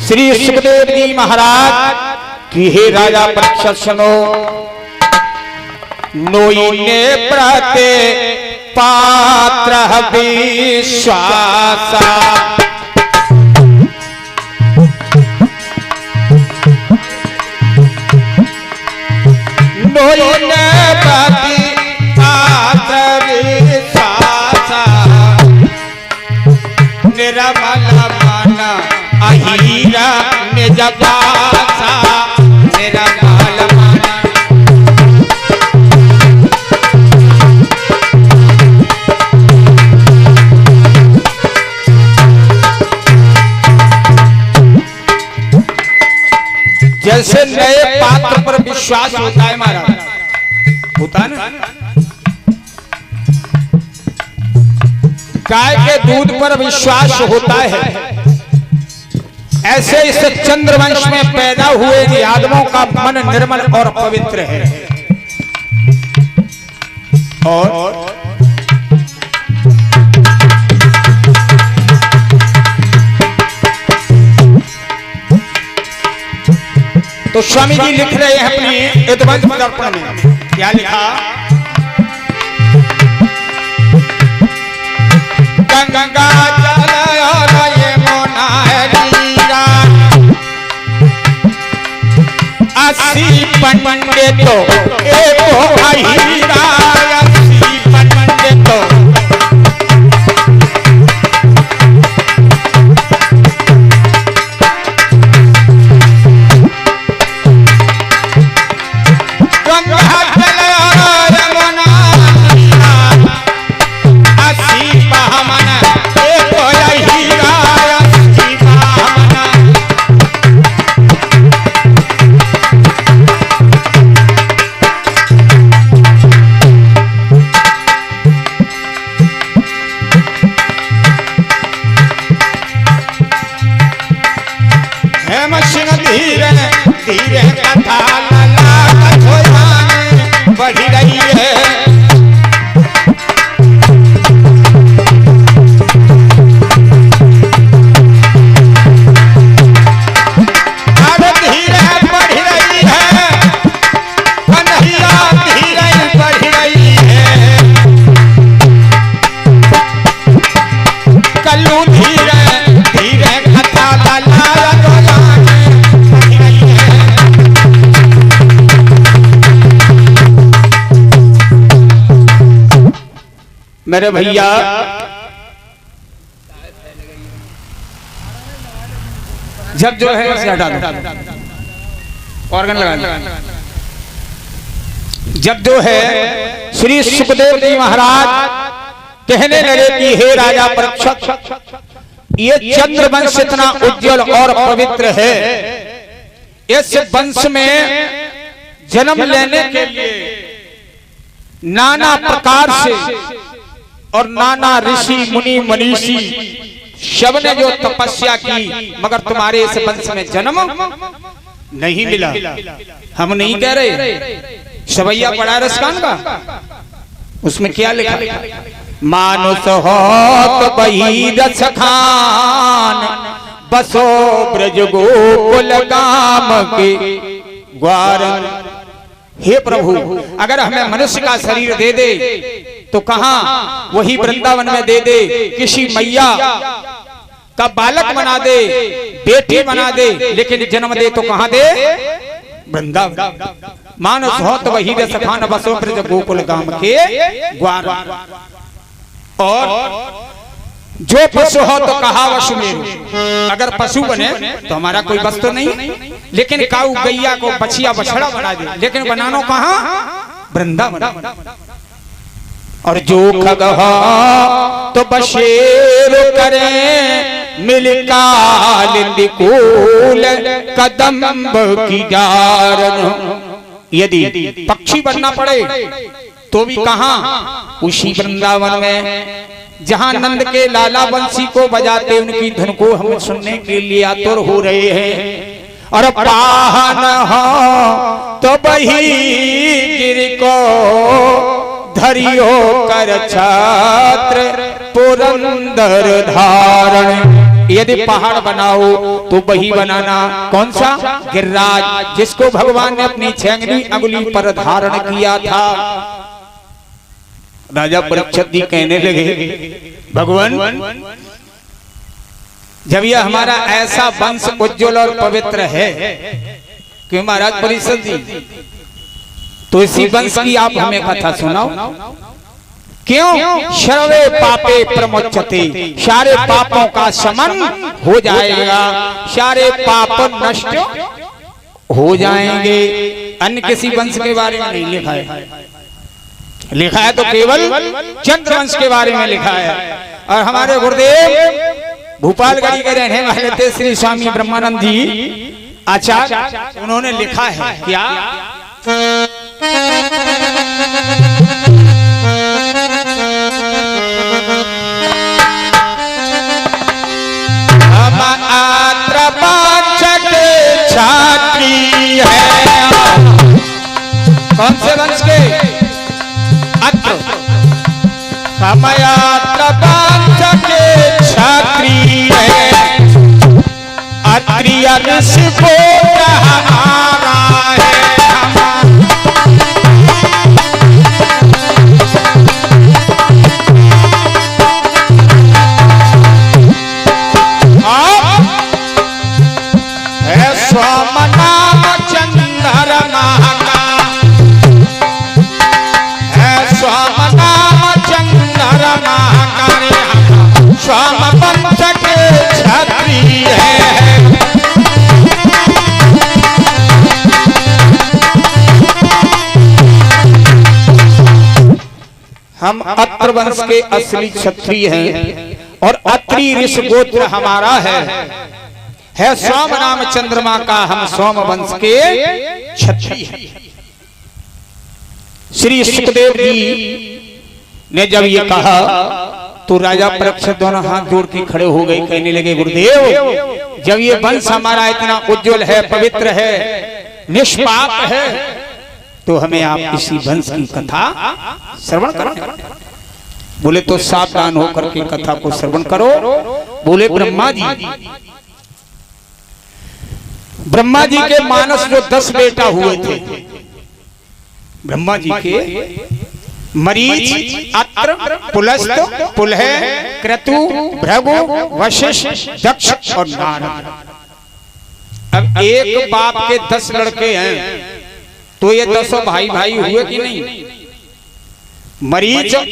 श्री सुखदेव जी महाराज की हे राजा परीक्षित सुनो, नोइने प्रते पात्र विश्वासा, नोइने प्रति पात्र विश्वासा, निर्मल मन अहीरा निज पासा, निर्मल मन। जैसे नए पात्र पर विश्वास होता है महाराज, होता है ना, गाय के दूध पर विश्वास होता है, ऐसे इस चंद्रवंश में पैदा हुए यादवों का मन निर्मल और पवित्र है। और तो स्वामी जी लिख रहे हैं अपनी यदुवंश दर्पण में, क्या लिखा? गंगा जल यमुना नीरा, अस्सी पंडित एको अहीरा, अस्सी पंडित धीरे कथा लला कथोयाने बढ़ी रही है, अब धीरे बढ़ी रही है, कन्हैया धीरे बढ़ी रही है, कल्लू धीरे धीरे कथा लला मेरे भैया। जब जो है उसे हटा दो, ऑर्गन लगा दो। जब जो है श्री सुखदेव जी महाराज कहने लगे कि हे राजा परीक्षित, ये चंद्रवंश इतना उज्जवल और पवित्र है, इस वंश में जन्म लेने के लिए नाना प्रकार से और नाना ऋषि मुनि मनीषी सबने जो तपस्या की, मगर तुम्हारे इस वंश में जन्म नहीं मिला। हम नहीं कह रहे, सवैया पढ़ा रसकान का, उसमें क्या लिखा? मानुष होत बही रस खान, बसो ब्रज गोकुल गाम के ग्वार। हे प्रभु, अगर हमें मनुष्य का शरीर दे दे तो कहां, वही वृंदावन में दे दे, किसी मैया का बालक बना दे, बेटी बना दे, लेकिन जन्म दे तो कहां दे? वृंदावन। मानस हो तो वही रस खान, बसो ब्रज गोकुल गाम के ग्वार। और जो पशु हो तो कहा वशु में, अगर पशु बने तो हमारा कोई बस तो नहीं, लेकिन काऊ गैया को बछिया बछड़ा बना दे, लेकिन बनानो कहां? वृंदावन। और जो खग हो तो बशेर करे, मिल कालिंदिकूल कदम्ब की डारन। यदि पक्षी बनना पड़े तो भी कहां? उसी वृंदावन में, जहां नंद के लाला बंसी को बजाते उनकी धुन को हम सुनने के लिए आतुर हो रहे हैं। और पाहन हो तो बही गिर को धरियो कर छात्र पुरंदर धारण। यदि पहाड़ बनाओ तो वही बनाना कौन सा? गिरिराज, जिसको भगवान ने अपनी 6 अंगुली पर धारण किया था। राजा परीक्षित जी कहने लगे, भगवान जब यह हमारा ऐसा वंश उज्जवल और पवित्र है कि महाराज परीक्षित जी, तो इसी वंश की आप हमें कथा सुनाओ। क्यों? सर्वे पापे प्रमुच्यते, सारे पापों का शमन हो जाएगा, सारे पाप नष्ट हो जाएंगे। अन्य किसी वंश के बारे में नहीं लिखा है, लिखा है तो केवल चंद्रवंश के बारे में लिखा है। और हमारे गुरुदेव भोपालगढ़ी के रहने वाले थे श्री स्वामी ब्रह्मानंद जी आचार्य, उन्होंने लिखा है क्या? हम आत्र पाचक छात्री है। कौन से वंश के? अत्र। हम आत्र पाचक छात्री है, अत्रिय ऋषि को हमारा है। हम अत्र वंश के असली क्षत्रिय हैं और अत्रि ऋषि गोत्र हमारा है सोम नाम चंद्रमा का, हम सोम वंश के क्षत्रिय हैं। श्री सुखदेव जी ने जब ये कहा तो राजा परीक्षित दोनों हाथ जोड़ के खड़े हो गए, कहने लगे, गुरुदेव जब ये वंश हमारा इतना उज्जवल है, पवित्र है, निष्पाप है, तो हमें आप इसी वंश की कथा श्रवण करो। बोले तो सावधान होकर के कथा को श्रवण करो। बोले ब्रह्मा जी के मानस जो 10 बेटा हुए थे, ब्रह्मा जी के मरीच, अत्र, पुलस्त, पुलह, क्रतु, भृगु, वशिष्ठ, दक्ष और नारद। अब एक बाप के 10 लड़के हैं, तो ये 10 भाई भाई हुए कि नहीं? मरीच और